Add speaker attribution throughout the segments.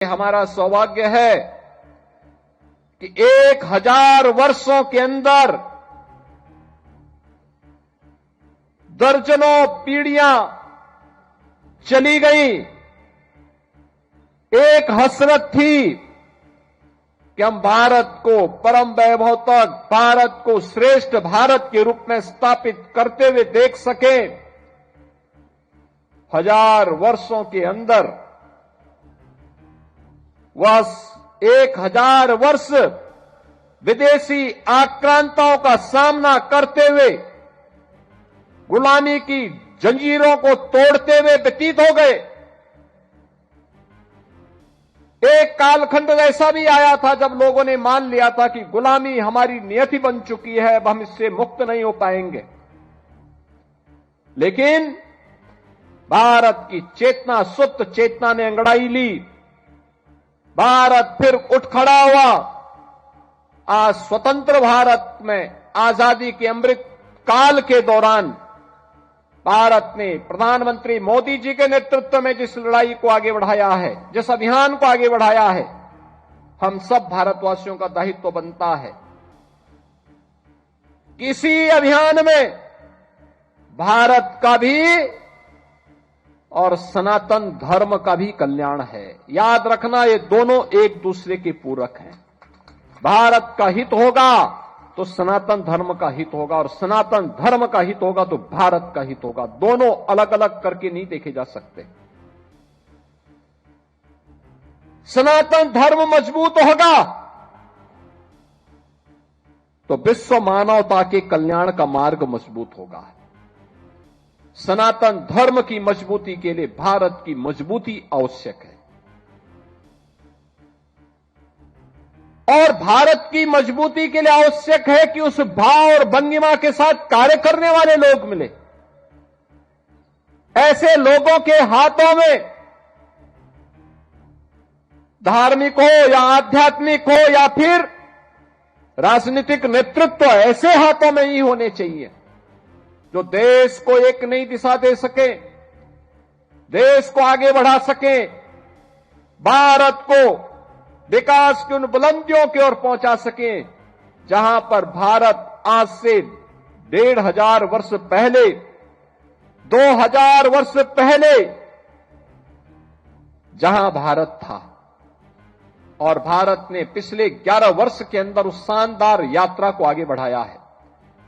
Speaker 1: हमारा सौभाग्य है कि 1000 वर्षों के अंदर दर्जनों पीढ़ियां चली गई। एक हसरत थी कि हम भारत को परम वैभव तक, भारत को श्रेष्ठ भारत के रूप में स्थापित करते हुए देख सके। 1000 वर्षों के अंदर वह 1000 वर्ष विदेशी आक्रांताओं का सामना करते हुए, गुलामी की जंजीरों को तोड़ते हुए व्यतीत हो गए। एक कालखंड ऐसा भी आया था जब लोगों ने मान लिया था कि गुलामी हमारी नियति बन चुकी है, अब हम इससे मुक्त नहीं हो पाएंगे। लेकिन भारत की चेतना, सुप्त चेतना ने अंगड़ाई ली। भारत फिर उठ खड़ा हुआ। आज स्वतंत्र भारत में आजादी के अमृत काल के दौरान भारत ने प्रधानमंत्री मोदी जी के नेतृत्व में जिस लड़ाई को आगे बढ़ाया है, जिस अभियान को आगे बढ़ाया है, हम सब भारतवासियों का दायित्व बनता है। किसी अभियान में भारत का भी और सनातन धर्म का भी कल्याण है। याद रखना, ये दोनों एक दूसरे के पूरक हैं। भारत का हित होगा तो सनातन धर्म का हित होगा, और सनातन धर्म का हित होगा तो भारत का हित होगा। दोनों अलग अलग करके नहीं देखे जा सकते। सनातन धर्म मजबूत होगा तो विश्व मानवता के कल्याण का मार्ग मजबूत होगा। सनातन धर्म की मजबूती के लिए भारत की मजबूती आवश्यक है, और भारत की मजबूती के लिए आवश्यक है कि उस भाव और भंगिमा के साथ कार्य करने वाले लोग मिले। ऐसे लोगों के हाथों में, धार्मिक हो या आध्यात्मिक हो या फिर राजनीतिक नेतृत्व, ऐसे हाथों में ही होने चाहिए जो देश को एक नई दिशा दे सके, देश को आगे बढ़ा सके, भारत को विकास की उन बुलंदियों की ओर पहुंचा सके जहां पर भारत आज से 1500 वर्ष पहले, 2000 वर्ष पहले जहां भारत था। और भारत ने पिछले 11 वर्ष के अंदर उस शानदार यात्रा को आगे बढ़ाया है।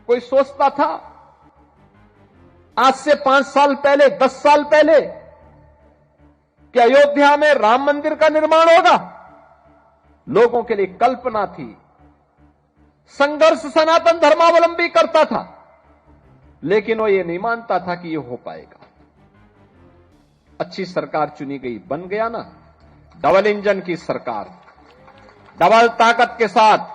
Speaker 1: कोई सोचता था आज से 5 साल पहले, 10 साल पहले कि अयोध्या में राम मंदिर का निर्माण होगा? लोगों के लिए कल्पना थी। संघर्ष सनातन धर्मावलंबी करता था, लेकिन वो ये नहीं मानता था कि ये हो पाएगा। अच्छी सरकार चुनी गई, बन गया ना डबल इंजन की सरकार। डबल ताकत के साथ,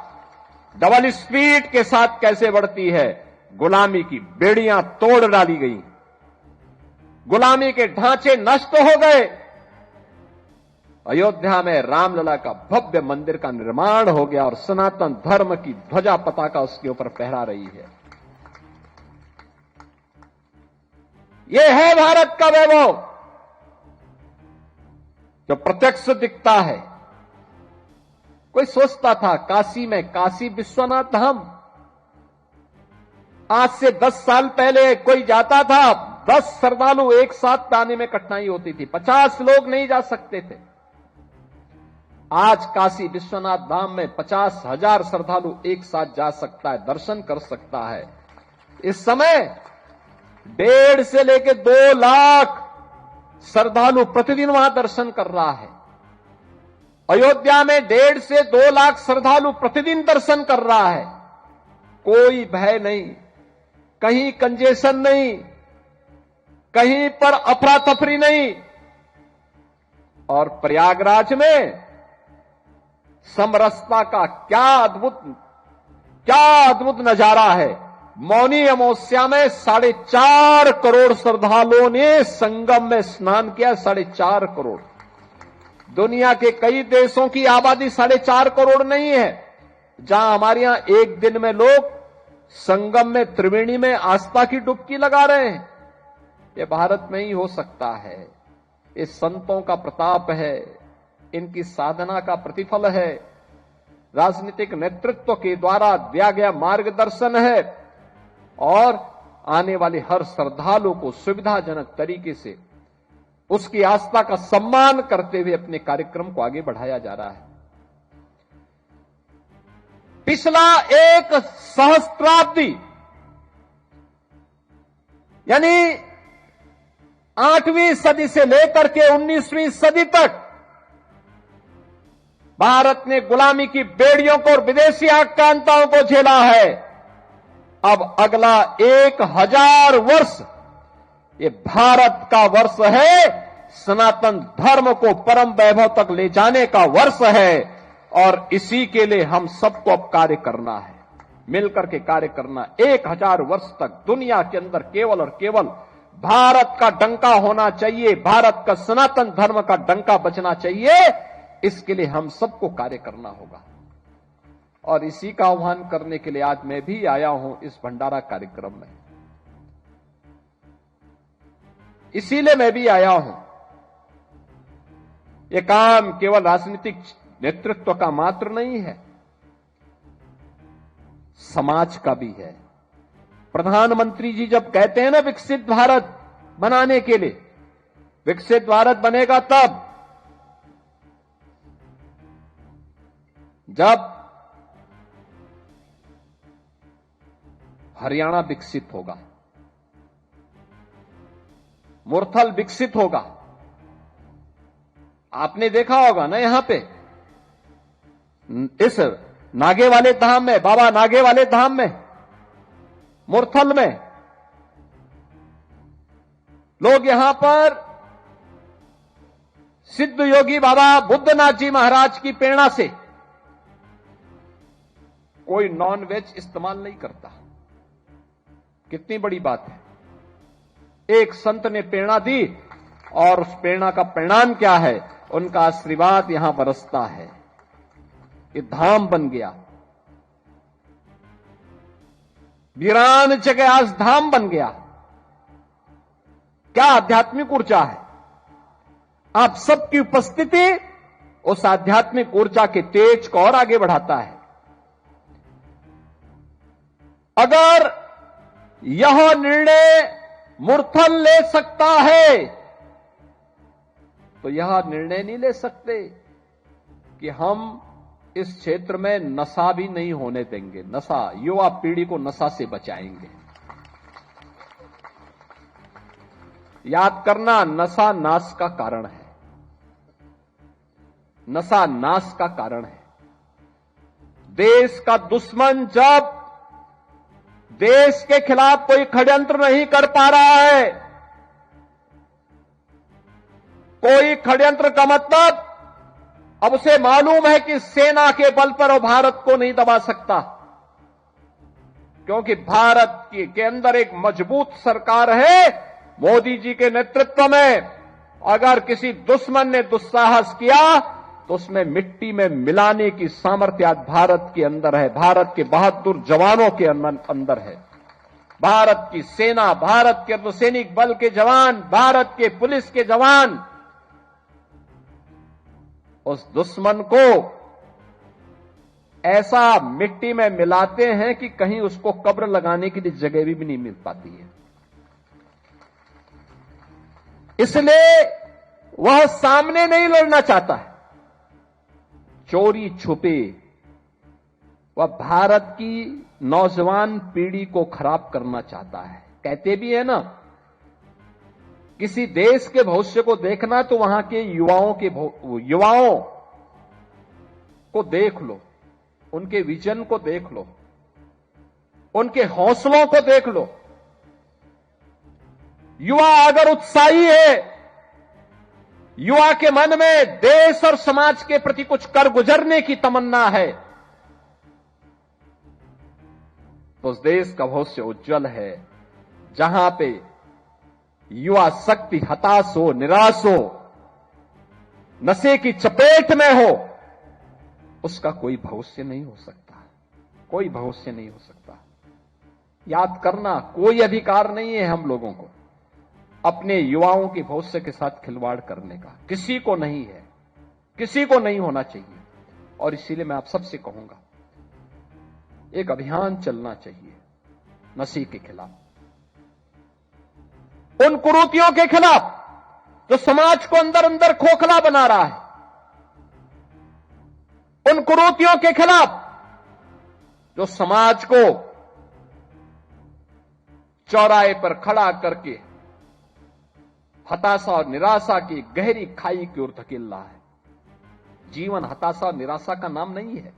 Speaker 1: डबल स्पीड के साथ कैसे बढ़ती है। गुलामी की बेड़ियां तोड़ डाली गई, गुलामी के ढांचे नष्ट हो गए। अयोध्या में रामलला का भव्य मंदिर का निर्माण हो गया और सनातन धर्म की ध्वजा पताका उसके ऊपर फहरा रही है। यह है भारत का वैभव जो प्रत्यक्ष दिखता है। कोई सोचता था काशी में काशी विश्वनाथ धाम, आज से 10 साल पहले कोई जाता था, 10 श्रद्धालु एक साथ आने में कठिनाई होती थी, 50 लोग नहीं जा सकते थे। आज काशी विश्वनाथ धाम में 50,000 श्रद्धालु एक साथ जा सकता है, दर्शन कर सकता है। इस समय 1.5 से लेकर 2 लाख श्रद्धालु प्रतिदिन वहां दर्शन कर रहा है। अयोध्या में 1.5 से 2 लाख श्रद्धालु प्रतिदिन दर्शन कर रहा है। कोई भय नहीं, कहीं कंजेशन नहीं, कहीं पर अफरा तफरी नहीं। और प्रयागराज में समरसता का क्या अद्भुत नजारा है। मौनी अमावस्या में 4.5 करोड़ श्रद्धालुओं ने संगम में स्नान किया। 4.5 करोड़। दुनिया के कई देशों की आबादी 4.5 करोड़ नहीं है, जहां हमारे यहां एक दिन में लोग संगम में, त्रिवेणी में आस्था की डुबकी लगा रहे हैं। ये भारत में ही हो सकता है। ये संतों का प्रताप है, इनकी साधना का प्रतिफल है, राजनीतिक नेतृत्व के द्वारा दिया गया मार्गदर्शन है और आने वाले हर श्रद्धालु को सुविधाजनक तरीके से उसकी आस्था का सम्मान करते हुए अपने कार्यक्रम को आगे बढ़ाया जा रहा है। पिछला एक सहस्त्राब्दी यानी 8वीं सदी से लेकर के 19वीं सदी तक भारत ने गुलामी की बेड़ियों को और विदेशी आक्रांताओं को झेला है। अब अगला 1000 वर्ष ये भारत का वर्ष है, सनातन धर्म को परम वैभव तक ले जाने का वर्ष है और इसी के लिए हम सबको अब कार्य करना है, मिलकर के कार्य करना। 1000 वर्ष तक दुनिया के अंदर केवल और केवल भारत का डंका होना चाहिए, भारत का सनातन धर्म का डंका बचना चाहिए। इसके लिए हम सबको कार्य करना होगा और इसी का आह्वान करने के लिए आज मैं भी आया हूं इस भंडारा कार्यक्रम में। इसीलिए मैं भी आया हूं। यह काम केवल राजनीतिक नेतृत्व का मात्र नहीं है, समाज का भी है। प्रधानमंत्री जी जब कहते हैं ना विकसित भारत बनाने के लिए, विकसित भारत बनेगा तब जब हरियाणा विकसित होगा, मुरथल विकसित होगा। आपने देखा होगा ना यहां पे इस नागे वाले धाम में, बाबा नागे वाले धाम में, मुरथल में लोग यहां पर सिद्ध योगी बाबा बुद्धनाथ जी महाराज की प्रेरणा से कोई नॉन वेज इस्तेमाल नहीं करता। कितनी बड़ी बात है। एक संत ने प्रेरणा दी और उस प्रेरणा का परिणाम क्या है? उनका आशीर्वाद यहां बरसता है। ये धाम बन गया, वीरान जगह आज धाम बन गया। क्या आध्यात्मिक ऊर्जा है। आप सबकी उपस्थिति उस आध्यात्मिक ऊर्जा के तेज को और आगे बढ़ाता है। अगर यह निर्णय मुरथल ले सकता है तो यह निर्णय नहीं ले सकते कि हम इस क्षेत्र में नशा भी नहीं होने देंगे। नशा, युवा पीढ़ी को नशा से बचाएंगे। याद करना, नशा नाश का कारण है। नशा नाश का कारण है। देश का दुश्मन जब देश के खिलाफ कोई षड्यंत्र नहीं कर पा रहा है, कोई षड्यंत्र का मतलब अब उसे मालूम है कि सेना के बल पर वो भारत को नहीं दबा सकता, क्योंकि भारत के अंदर एक मजबूत सरकार है मोदी जी के नेतृत्व में। अगर किसी दुश्मन ने दुस्साहस किया तो उसमें मिट्टी में मिलाने की सामर्थ्य आज भारत के अंदर है, भारत के बहादुर जवानों के अंदर है। भारत की सेना, भारत के अर्धसैनिक बल के जवान, भारत के पुलिस के जवान उस दुश्मन को ऐसा मिट्टी में मिलाते हैं कि कहीं उसको कब्र लगाने के लिए जगह भी नहीं मिल पाती है। इसलिए वह सामने नहीं लड़ना चाहता है, चोरी छुपे वह भारत की नौजवान पीढ़ी को खराब करना चाहता है। कहते भी है ना, किसी देश के भविष्य को देखना तो वहां के युवाओं को देख लो, उनके विजन को देख लो, उनके हौसलों को देख लो। युवा अगर उत्साही है, युवा के मन में देश और समाज के प्रति कुछ कर गुजरने की तमन्ना है, तो उस देश का भविष्य उज्जवल है। जहां पे युवा शक्ति हताश हो, निराश हो, नशे की चपेट में हो, उसका कोई भविष्य नहीं हो सकता, कोई भविष्य नहीं हो सकता। याद करना, कोई अधिकार नहीं है हम लोगों को अपने युवाओं के भविष्य के साथ खिलवाड़ करने का, किसी को नहीं है। किसी को नहीं होना चाहिए। और इसीलिए मैं आप सबसे कहूंगा, एक अभियान चलना चाहिए नशे के खिलाफ, उन कुरीतियों के खिलाफ जो समाज को अंदर अंदर खोखला बना रहा है, उन कुरीतियों के खिलाफ जो समाज को चौराहे पर खड़ा करके हताशा और निराशा की गहरी खाई की ओर धकेल रहा है। जीवन हताशा और निराशा का नाम नहीं है।